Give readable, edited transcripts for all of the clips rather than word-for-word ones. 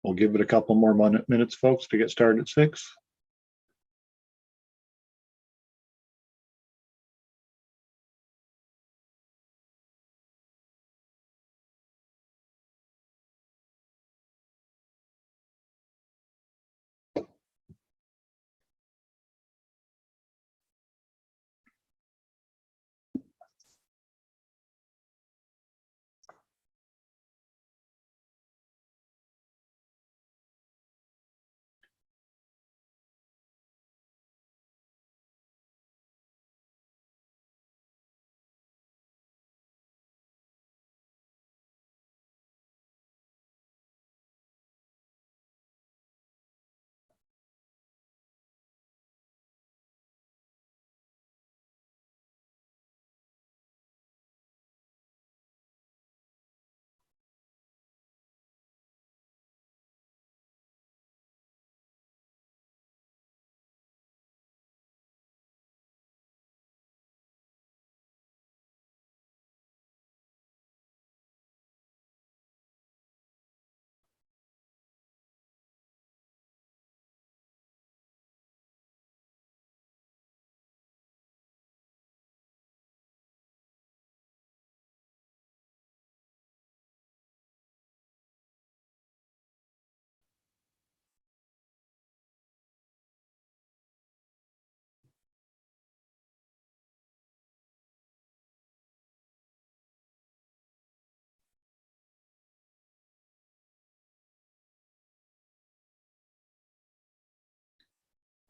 We'll give it a couple more minutes, folks, to get started at 6.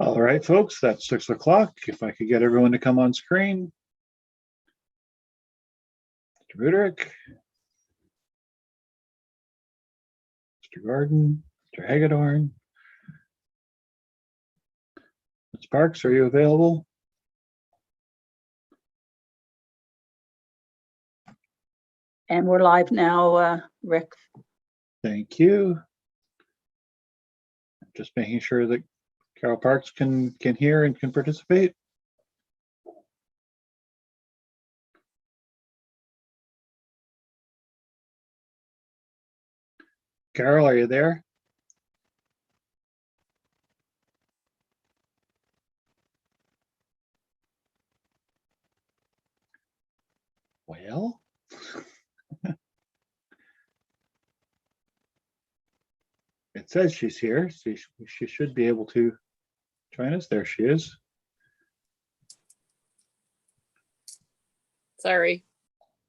All right, folks, that's 6 o'clock. If I could get everyone to come on screen. Mr. Buderick, Mr. Gordon, Mr. Hagedorn. Ms. Parks, are you available? And we're live now, Rick. Thank you. Just making sure that Carol Parks can hear and can participate. Carol, are you there? Well, it says she's here. She should be able to join us. There she is. Sorry.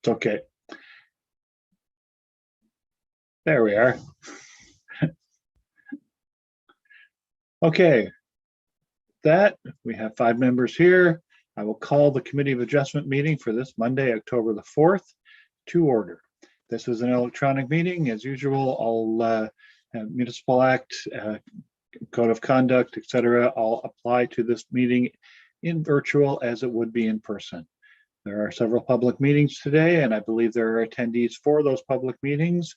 It's okay. There we are. Okay. That we have 5 members here. I will call the Committee of Adjustment meeting for this Monday, October the 4th, to order. This is an electronic meeting. As usual, all municipal act, code of conduct, etc., all apply to this meeting in virtual as it would be in person. There are several public meetings today, and I believe there are attendees for those public meetings.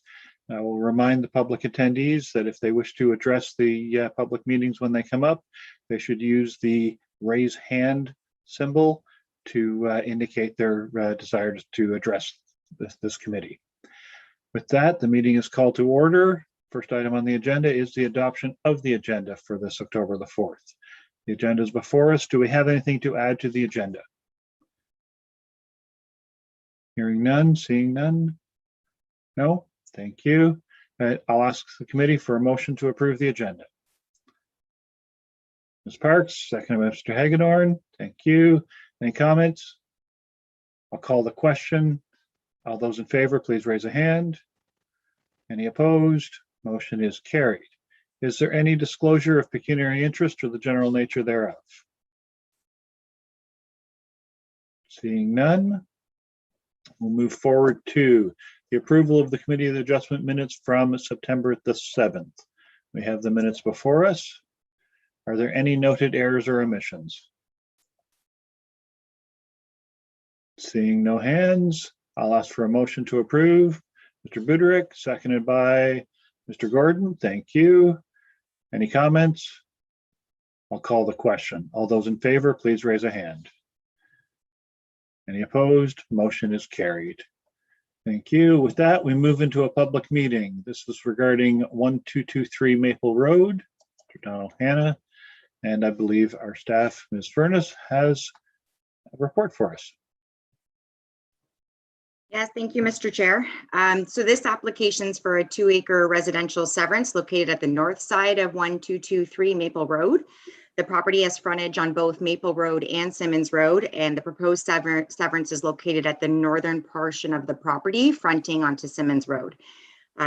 I will remind the public attendees that if they wish to address the public meetings when they come up, they should use the raise hand symbol to indicate their desire to address this committee. With that, the meeting is called to order. First item on the agenda is the adoption of the agenda for this October the 4th. The agenda is before us. Do we have anything to add to the agenda? Hearing none, seeing none? No? Thank you. I'll ask the committee for a motion to approve the agenda. Ms. Parks, seconded by Mr. Hagedorn. Thank you. Any comments? I'll call the question. All those in favor, please raise a hand. Any opposed? Motion is carried. Is there any disclosure of pecuniary interest or the general nature thereof? Seeing none, we'll move forward to the approval of the Committee of the Adjustment minutes from September the 7th. We have the minutes before us. Are there any noted errors or omissions? Seeing no hands, I'll ask for a motion to approve. Mr. Buderick, seconded by Mr. Gordon. Thank you. Any comments? I'll call the question. All those in favor, please raise a hand. Any opposed? Motion is carried. Thank you. With that, we move into a public meeting. This is regarding 1223 Maple Road, Mr. Donald Hanna, and I believe our staff, Ms. Furness, has a report for us. Yes, thank you, Mr. Chair. So this application is for a 2-acre residential severance located at the north side of 1223 Maple Road. The property has frontage on both Maple Road and Simmons Road, and the proposed severance is located at the northern portion of the property, fronting onto Simmons Road.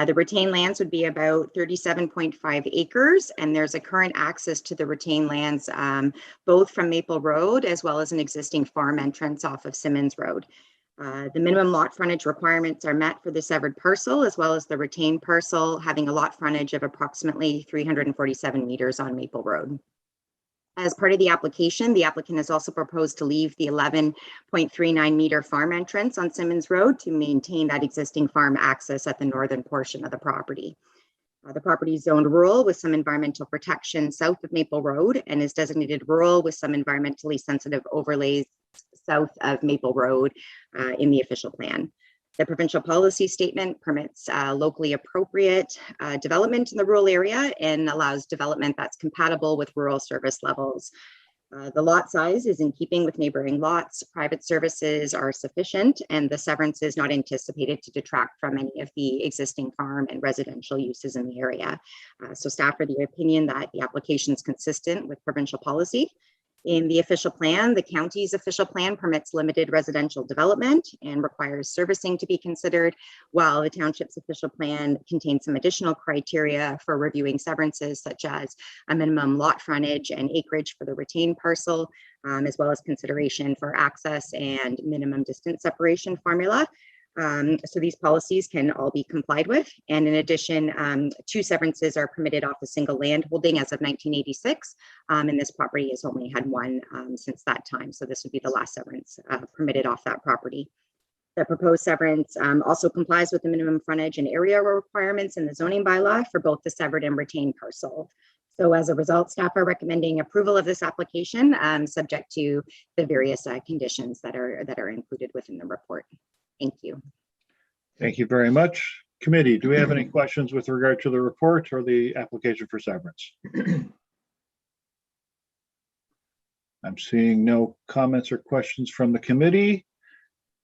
The retained lands would be about 37.5 acres, and there's a current access to the retained lands both from Maple Road as well as an existing farm entrance off of Simmons Road. The minimum lot frontage requirements are met for the severed parcel as well as the retained parcel, having a lot frontage of approximately 347 meters on Maple Road. As part of the application, the applicant has also proposed to leave the 11.39 meter farm entrance on Simmons Road to maintain that existing farm access at the northern portion of the property. The property is zoned rural with some environmental protection south of Maple Road and is designated rural with some environmentally sensitive overlays south of Maple Road in the official plan. The provincial policy statement permits locally appropriate development in the rural area and allows development that's compatible with rural service levels. The lot size is in keeping with neighboring lots. Private services are sufficient, and the severance is not anticipated to detract from any of the existing farm and residential uses in the area. So staff are the opinion that the application is consistent with provincial policy. In the official plan, the county's official plan permits limited residential development and requires servicing to be considered, while the township's official plan contains some additional criteria for reviewing severances, such as a minimum lot frontage and acreage for the retained parcel, as well as consideration for access and minimum distance separation formula. So these policies can all be complied with. And in addition, 2 severances are permitted off a single land holding as of 1986. And this property has only had 1 since that time. So this would be the last severance permitted off that property. The proposed severance also complies with the minimum frontage and area requirements in the zoning bylaw for both the severed and retained parcel. So as a result, staff are recommending approval of this application subject to the various conditions that are included within the report. Thank you. Thank you very much. Committee, do we have any questions with regard to the report or the application for severance? I'm seeing no comments or questions from the committee.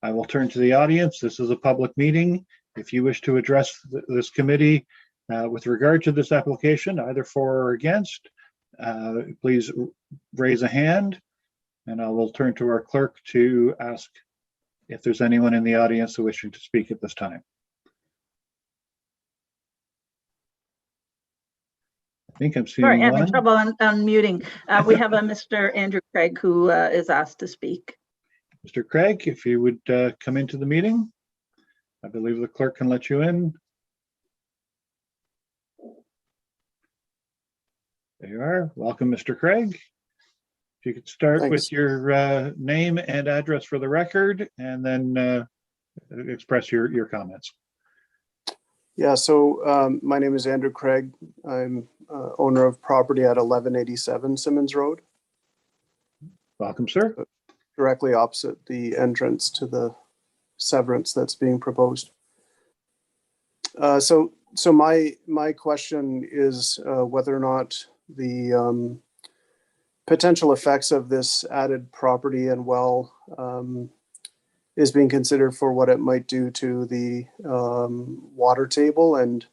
I will turn to the audience. This is a public meeting. If you wish to address this committee with regard to this application, either for or against, please raise a hand, and I will turn to our clerk to ask if there's anyone in the audience who wishing to speak at this time. I think I'm seeing Sorry, I'm in one. trouble unmuting. We have a Mr. Andrew Craig who is asked to speak. Mr. Craig, if you would come into the meeting, I believe the clerk can let you in. There you are. Welcome, Mr. Craig. If you could start Thanks. with your name and address for the record, and then express your comments. Yeah, so my name is Andrew Craig. I'm owner of property at 1187 Simmons Road, Welcome, sir. directly opposite the entrance to the severance that's being proposed. So my question is whether or not the potential effects of this added property and well is being considered for what it might do to the water table and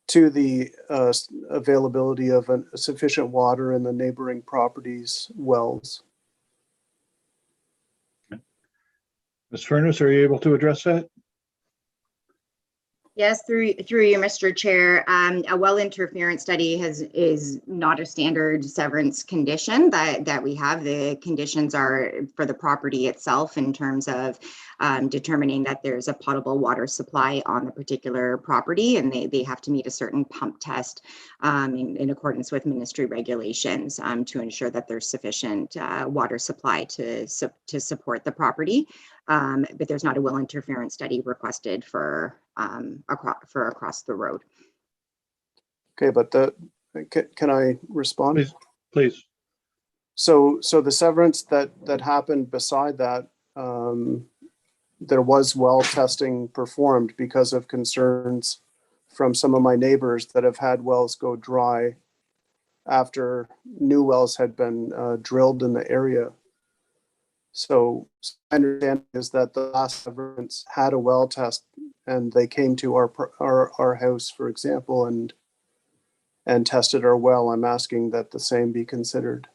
to the availability of sufficient water in the neighboring properties' wells. Ms. Furness, are you able to address that? Yes, through you, Mr. Chair. A well interference study is not a standard severance condition that we have. The conditions are for the property itself in terms of determining that there's a potable water supply on the particular property, and they have to meet a certain pump test in accordance with ministry regulations to ensure that there's sufficient water supply to support the property. But there's not a well interference study requested for across the road. Okay, but can I respond? Please. So the severance that happened beside that there was well testing performed because of concerns from some of my neighbors that have had wells go dry after new wells had been drilled in the area. So my understanding is that the last Severance had a well test, and they came to our house, for example, and tested our well. I'm asking that the same be considered.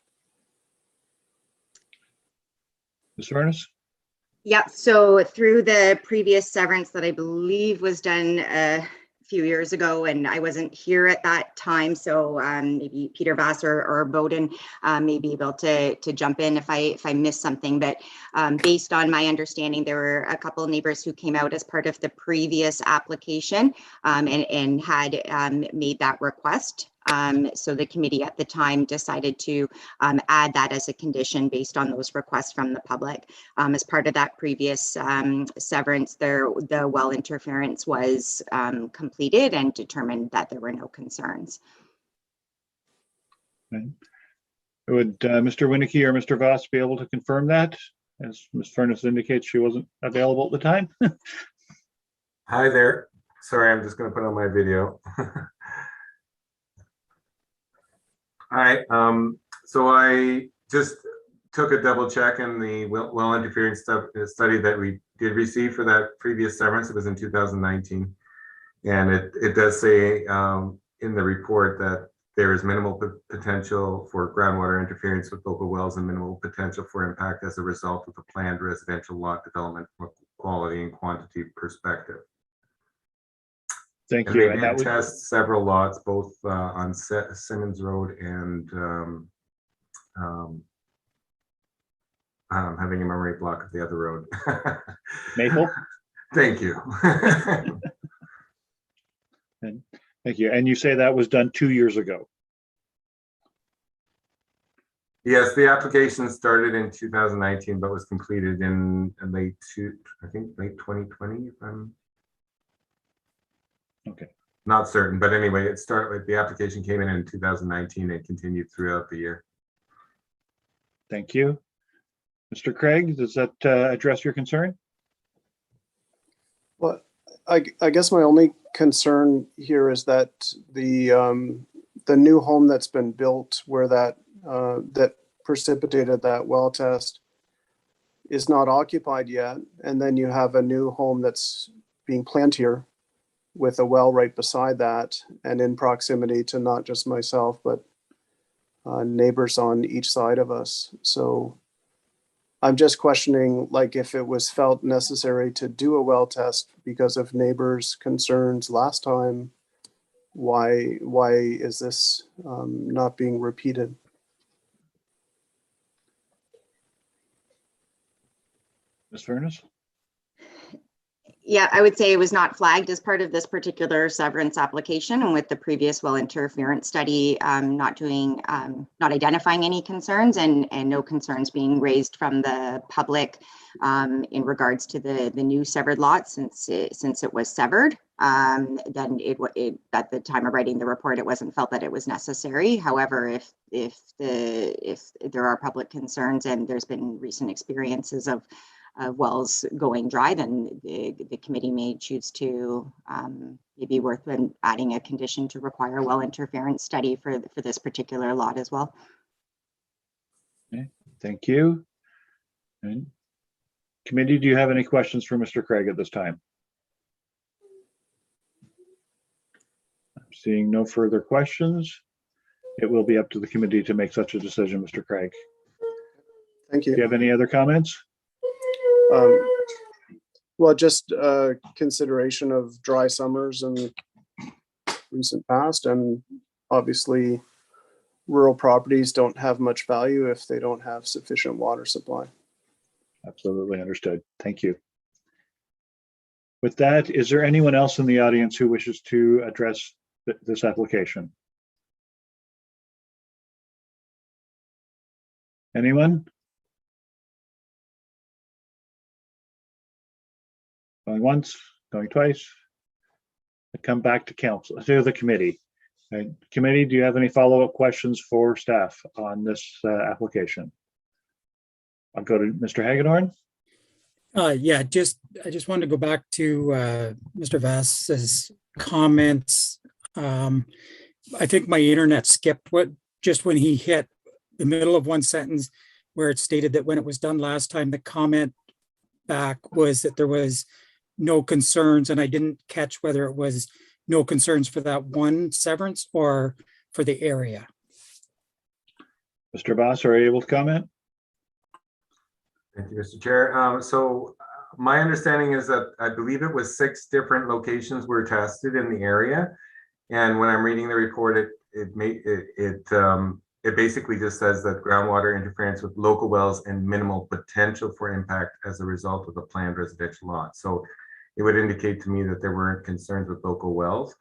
Ms. Furness? Yeah, so through the previous severance that I believe was done a few years ago, and I wasn't here at that time, so maybe Peter Vassar or Bowden may be able to jump in if I missed something. But based on my understanding, there were a couple of neighbors who came out as part of the previous application and had made that request. So the committee at the time decided to add that as a condition based on those requests from the public. As part of that previous severance, the well interference was completed and determined that there were no concerns. Okay. Would Mr. Winnicky or Mr. Voss be able to confirm that? As Ms. Furness indicates, she wasn't available at the time. Hi there. Sorry, I'm just going to put on my video. Hi. So I just took a double check in the well interference study that we did receive for that previous severance. It was in 2019. And it does say in the report that there is minimal potential for groundwater interference with local wells and minimal potential for impact as a result of the planned residential lot development from a quality and quantity perspective. Thank And you. they And did that would test several lots, both on Simmons Road and I'm having a memory block of the other road. Maple. Thank you. And thank you. And you say that was done 2 years ago. Yes, the application started in 2019, but was completed in late 2020. If I'm Okay. not certain, but anyway, it started. The application came in 2019 and continued throughout the year. Thank you. Mr. Craig, does that address your concern? Well, I guess my only concern here is that the new home that's been built where that precipitated that well test is not occupied yet, and then you have a new home that's being planned here with a well right beside that and in proximity to not just myself but neighbors on each side of us. So I'm just questioning, like, if it was felt necessary to do a well test because of neighbors' concerns last time, why is this not being repeated? Ms. Furness? Yeah, I would say it was not flagged as part of this particular severance application, and with the previous well interference study not identifying any concerns and no concerns being raised from the public in regards to the new severed lot since it was severed. Then it at the time of writing the report, it wasn't felt that it was necessary. However, if there are public concerns and there's been recent experiences of wells going dry, then the committee may choose to maybe worth adding a condition to require well interference study for this particular lot as well. Okay, thank you. And committee, do you have any questions for Mr. Craig at this time? I'm seeing no further questions. It will be up to the committee to make such a decision, Mr. Craig. Thank you. Do you have any other comments? Well, just consideration of dry summers in recent past, and obviously rural properties don't have much value if they don't have sufficient water supply. Absolutely understood. Thank you. With that, is there anyone else in the audience who wishes to address this application? Anyone? Going once, going twice. I come back to council, to the committee. And committee, do you have any follow-up questions for staff on this application? I'll go to Mr. Hagedorn. Yeah, just just wanted to go back to Mr. Vass's comments. I think my internet skipped just when he hit the middle of one sentence where it stated that when it was done last time, the comment back was that there was no concerns, and I didn't catch whether it was no concerns for that one severance or for the area. Mr. Voss, are you able to comment? Thank you, Mr. Chair. So my understanding is that I believe it was 6 different locations were tested in the area. And when I'm reading the report, it basically just says that groundwater interference with local wells and minimal potential for impact as a result of the planned residential lot. So it would indicate to me that there weren't concerns with local wells.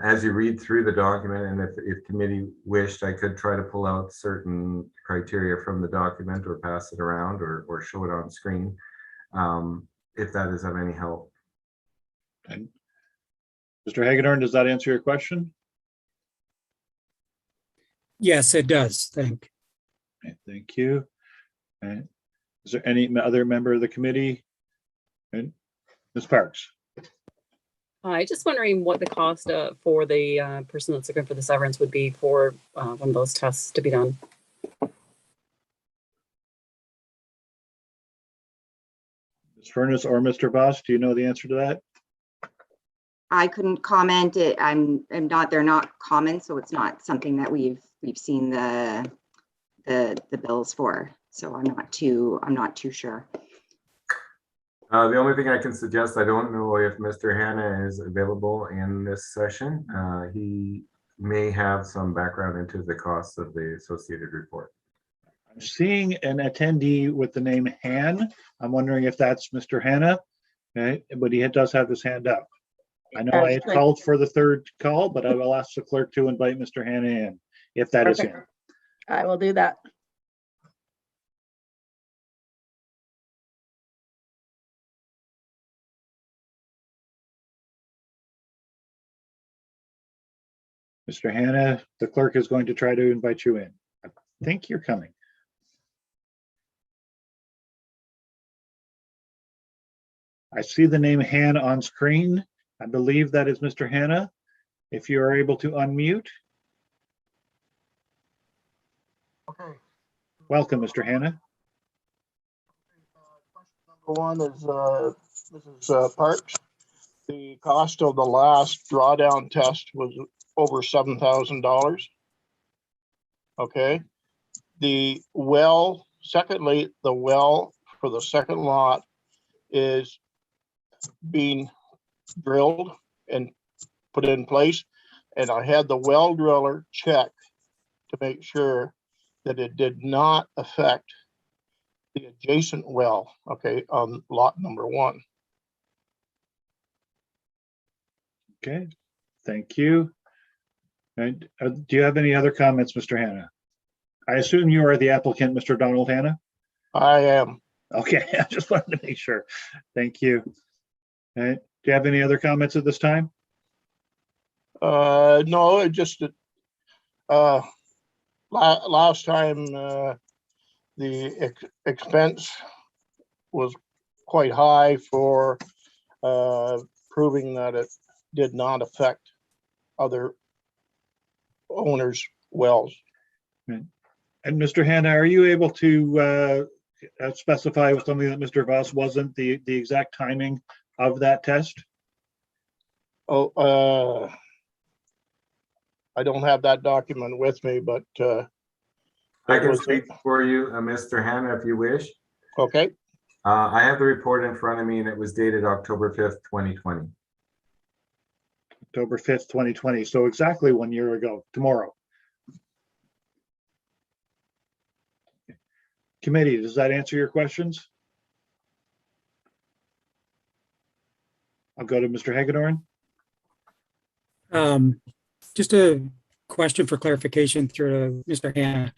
As you read through the document, and if committee wished, I could try to pull out certain criteria from the document or pass it around or show it on screen, if that is of any help. Okay. Mr. Hagedorn, does that answer your question? Yes, it does. Okay, thank you. Okay. Is there any other member of the committee? Okay. Ms. Parks. Hi, just wondering what the cost for the person that's looking for the severance would be for one of those tests to be done. Ms. Furness or Mr. Voss, do you know the answer to that? I couldn't comment. They're not common, so it's not something that we've seen the bills for. So I'm not too sure. The only thing I can suggest, I don't know if Mr. Hanna is available in this session. He may have some background into the costs of the associated report. I'm seeing an attendee with the name Han. I'm wondering if that's Mr. Hanna, okay, but he does have his hand up. I know I had called for the third call, but I will ask the clerk to invite Mr. Hanna in, if that is him. I will do that. Mr. Hanna, the clerk is going to try to invite you in. I think you're coming. I see the name Han on screen. I believe that is Mr. Hanna. If you are able to unmute. Okay. Welcome, Mr. Hanna. Question number one is Mrs. Parks. The cost of the last drawdown test was over $7,000. Okay. The well, secondly, the well for the second lot is being drilled and put in place. And I had the well driller check to make sure that it did not affect the adjacent well, okay, on lot number 1. Okay, thank you. And do you have any other comments, Mr. Hanna? I assume you are the applicant, Mr. Donald Hanna? I am. Okay, I just wanted to make sure. Thank you. Do you have any other comments at this time? No, it just last time the expense was quite high for proving that it did not affect other owners' wells. And Mr. Hanna, are you able to specify with something that Mr. Voss wasn't the exact timing of that test? Oh, I don't have that document with me, but I can speak for you, Mr. Hanna, if you wish. Okay. I have the report in front of me, and it was dated October 5th, 2020. October 5th, 2020. So exactly 1 year ago, tomorrow. Committee, does that answer your questions? I'll go to Mr. Hagedorn. Just a question for clarification through Mr. Hanna.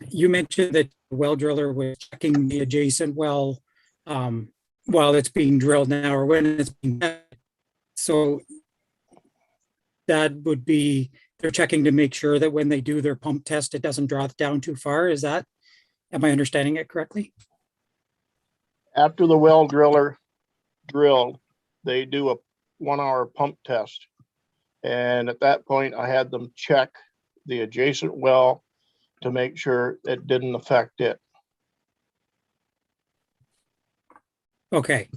You mentioned that the well driller was checking the adjacent well while it's being drilled now or when it's being tested. So that would be, they're checking to make sure that when they do their pump test, it doesn't draw it down too far. Is that, am I understanding it correctly? After the well driller drilled, they do a 1-hour pump test. And at that point, I had them check the adjacent well to make sure it didn't affect it. Okay,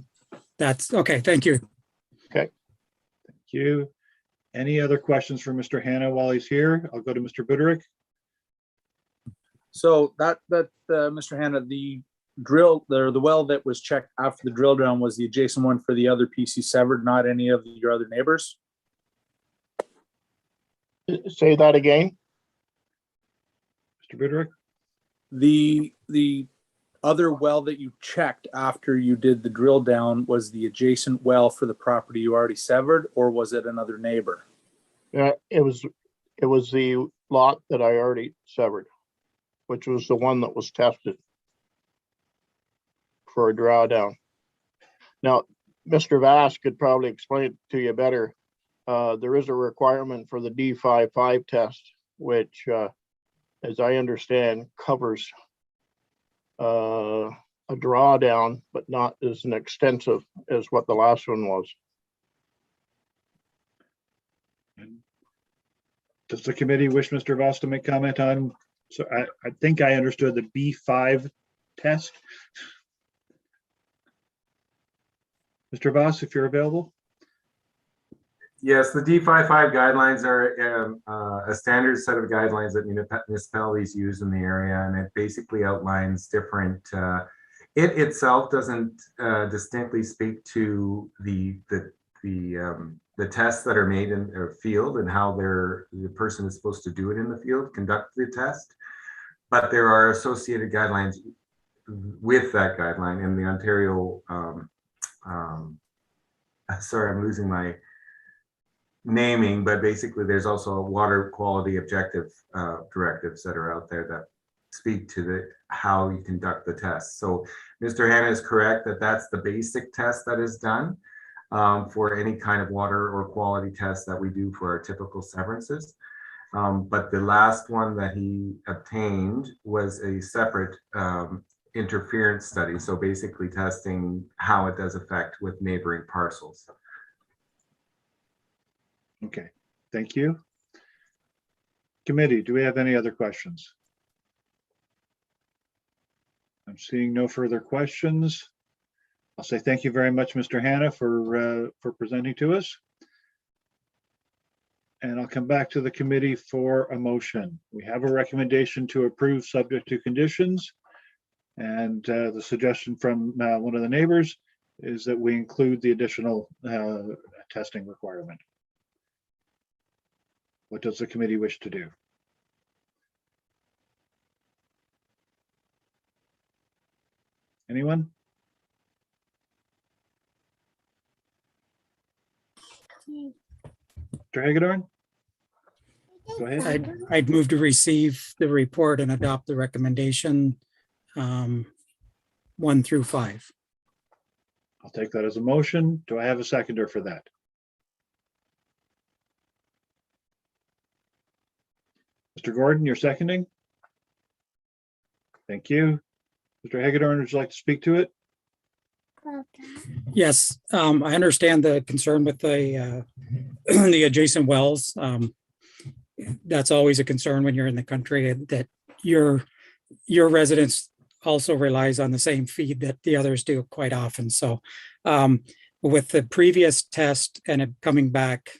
that's okay. Thank you. Thank you. Any other questions for Mr. Hannah while he's here? I'll go to Mr. Buderick. So Mr. Hannah, the well that was checked after the drill down was the adjacent one for the other PC severed, not any of your other neighbors? Say that again? Mr. Buderick? The other well that you checked after you did the drill down was the adjacent well for the property you already severed, or was it another neighbor? Yeah, it was the lot that I already severed, which was the one that was tested for a drawdown. Now, Mr. Vass could probably explain it to you better. There is a requirement for the D55 test, which, as I understand, covers a drawdown, but not as an extensive as what the last one was. Does the committee wish Mr. Voss to make comment on? So I think I understood the B5 test. Mr. Voss, if you're available. Yes, the D55 guidelines are a standard set of guidelines that municipalities use in the area, and it basically outlines different. It itself doesn't distinctly speak to the tests that are made in the field and how the person is supposed to do it in the field, conduct the test, but there are associated guidelines with that guideline in the Ontario. Sorry, I'm losing my naming, but basically there's also water quality objective directives that are out there that speak to how you conduct the test. So Mr. Hannah is correct that that's the basic test that is done for any kind of water or quality test that we do for our typical severances. But the last one that he obtained was a separate interference study. So basically testing how it does affect with neighboring parcels. Okay, thank you. Committee, do we have any other questions? I'm seeing no further questions. I'll say thank you very much, Mr. Hannah, for presenting to us. And I'll come back to the committee for a motion. We have a recommendation to approve subject to conditions. And the suggestion from one of the neighbors is that we include the additional testing requirement. What does the committee wish to do? Anyone? Mr. Hagedorn? Go ahead. I'd move to receive the report and adopt the recommendation 1 through 5. I'll take that as a motion. Do I have a seconder for that? Mr. Gordon, you're seconding? Thank you. Mr. Hagedorn, would you like to speak to it? Yes, I understand the concern with the the adjacent wells. That's always a concern when you're in the country, that your residence also relies on the same feed that the others do quite often. So with the previous test and it coming back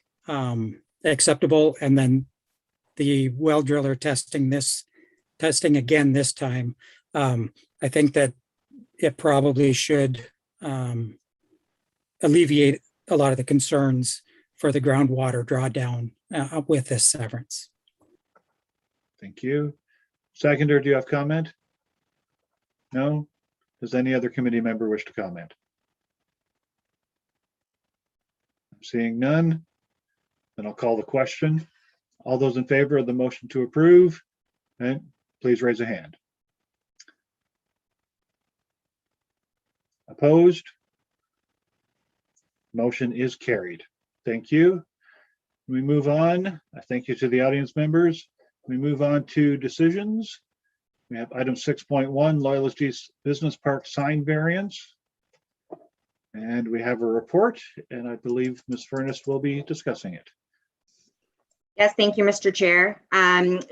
acceptable, and then the well driller testing again this time, I think that it probably should alleviate a lot of the concerns for the groundwater drawdown with this severance. Thank you. Seconder, do you have comment? No? Does any other committee member wish to comment? I'm seeing none. Then I'll call the question. All those in favor of the motion to approve, okay, please raise a hand. Opposed? Motion is carried. Thank you. We move on. I thank you to the audience members. We move on to decisions. We have item 6.1, Loyalist East Business Park sign variance. And we have a report, and I believe Ms. Furness will be discussing it. Yes, thank you, Mr. Chair.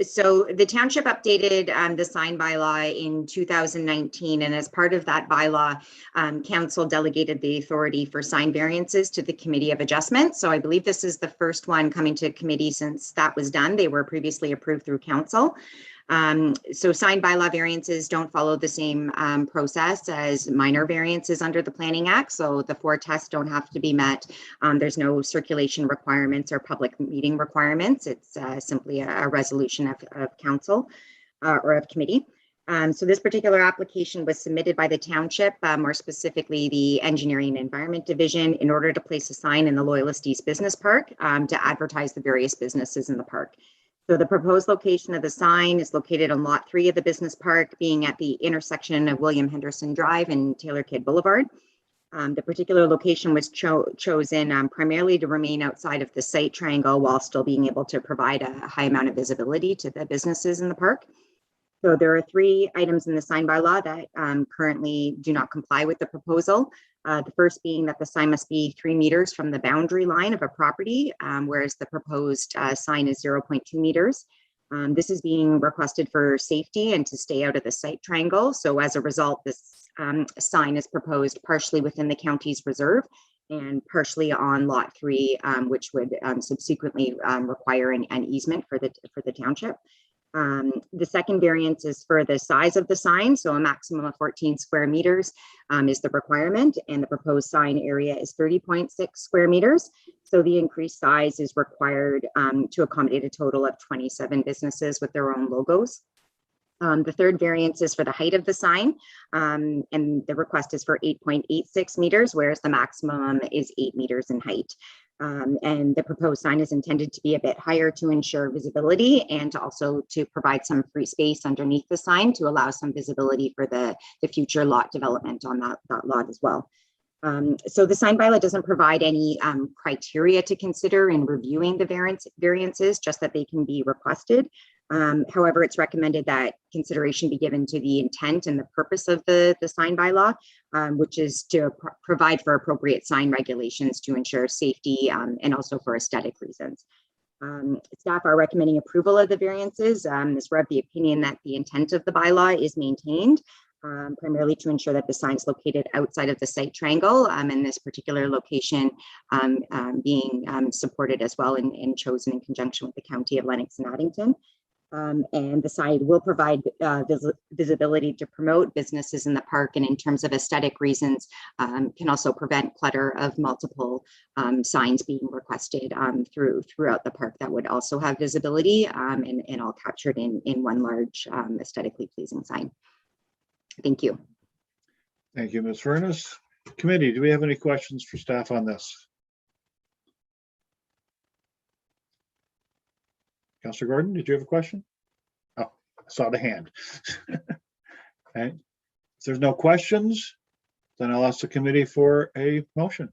So the township updated the sign bylaw in 2019, and as part of that bylaw, council delegated the authority for sign variances to the Committee of Adjustment. So I believe this is the first one coming to committee since that was done. They were previously approved through council. So sign bylaw variances don't follow the same process as minor variances under the Planning Act. So the 4 tests don't have to be met. There's no circulation requirements or public meeting requirements. It's simply a resolution of council or of committee. So this particular application was submitted by the township, more specifically the Engineering and Environment Division, in order to place a sign in the Loyalist East Business Park to advertise the various businesses in the park. So the proposed location of the sign is located on Lot 3 of the business park, being at the intersection of William Henderson Drive and Taylor Kidd Boulevard. The particular location was chosen primarily to remain outside of the site triangle while still being able to provide a high amount of visibility to the businesses in the park. So there are 3 items in the sign bylaw that currently do not comply with the proposal. The first being that the sign must be 3 meters from the boundary line of a property, whereas the proposed sign is 0.2 meters. This is being requested for safety and to stay out of the site triangle. So as a result, this sign is proposed partially within the county's reserve and partially on Lot 3, which would subsequently require an easement for the township. The second variance is for the size of the sign. So a maximum of 14 square meters is the requirement, and the proposed sign area is 30.6 square meters. So the increased size is required to accommodate a total of 27 businesses with their own logos. The third variance is for the height of the sign, and the request is for 8.86 meters, whereas the maximum is 8 meters in height. And the proposed sign is intended to be a bit higher to ensure visibility and to also to provide some free space underneath the sign to allow some visibility for the future lot development on that lot as well. So the sign bylaw doesn't provide any criteria to consider in reviewing the variances, just that they can be requested. However, it's recommended that consideration be given to the intent and the purpose of the sign bylaw, which is to provide for appropriate sign regulations to ensure safety and also for aesthetic reasons. Staff are recommending approval of the variances. We're of the opinion that the intent of the bylaw is maintained, primarily to ensure that the sign is located outside of the site triangle, and this particular location being supported as well and chosen in conjunction with the County of Lennox and Addington. And the sign will provide visibility to promote businesses in the park, and in terms of aesthetic reasons, can also prevent clutter of multiple signs being requested throughout the park that would also have visibility and all captured in one large aesthetically pleasing sign. Thank you. Thank you, Ms. Furness. Committee, do we have any questions for staff on this? Councillor Gordon, did you have a question? Oh, I saw the hand. Okay. If there's no questions, then I'll ask the committee for a motion.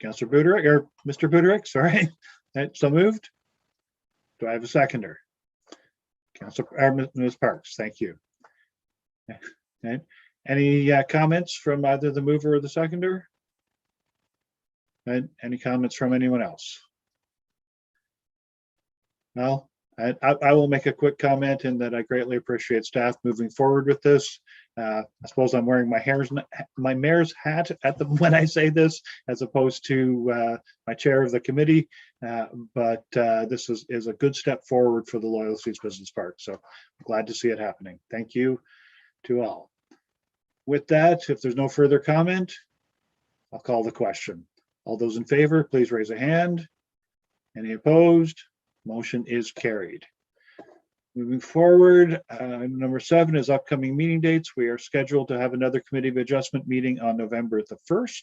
Councillor Buderick, or Mr. Buderick, sorry. So moved. Do I have a seconder? Ms. Parks, thank you. Okay. Any comments from either the mover or the seconder? And any comments from anyone else? No, I will make a quick comment in that I greatly appreciate staff moving forward with this. I suppose I'm wearing my mayor's hat when I say this, as opposed to my chair of the committee. But this is a good step forward for the Loyalist East Business Park. So I'm glad to see it happening. Thank you to all. With that, if there's no further comment, I'll call the question. All those in favor, please raise a hand. Any opposed? Motion is carried. Moving forward, number 7 is upcoming meeting dates. We are scheduled to have another Committee of Adjustment meeting on November the 1st.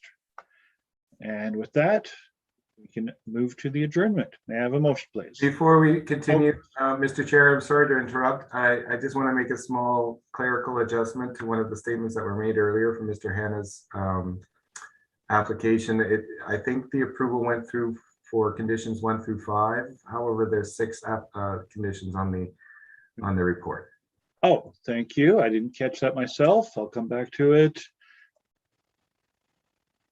And with that, we can move to the adjournment. May I have a motion, please? Before we continue, Mr. Chair, I'm sorry to interrupt. I just want to make a small clerical adjustment to one of the statements that were made earlier from Mr. Hanna's application. I think the approval went through for conditions 1 through 5. However, there's 6 conditions on the report. Oh, thank you. I didn't catch that myself. I'll come back to it.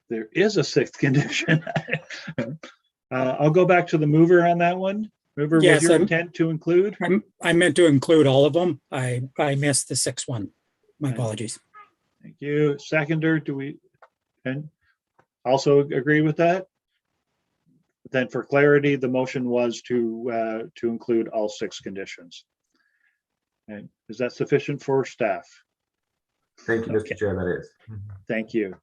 there is a sixth condition. I'll go back to the mover on that one. Mover, was Yes, your I'm- intent to include? I meant to include all of them. I missed the sixth one. My Right. apologies. Thank you. Seconder, do we and also agree with that? Then for clarity, the motion was to include all 6 conditions. And is that sufficient for staff? Thank you, Okay. Mr. Chair, that is. Thank you.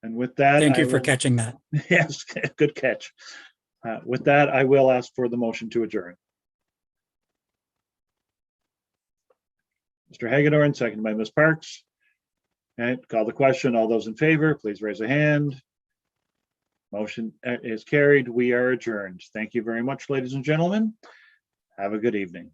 And with that, Thank I you for will- catching that. Yes, good catch. With that, I will ask for the motion to adjourn. Mr. Hagedorn, seconded by Ms. Parks. And call the question. All those in favor, please raise a hand. Motion is carried. We are adjourned. Thank you very much, ladies and gentlemen. Have a good evening.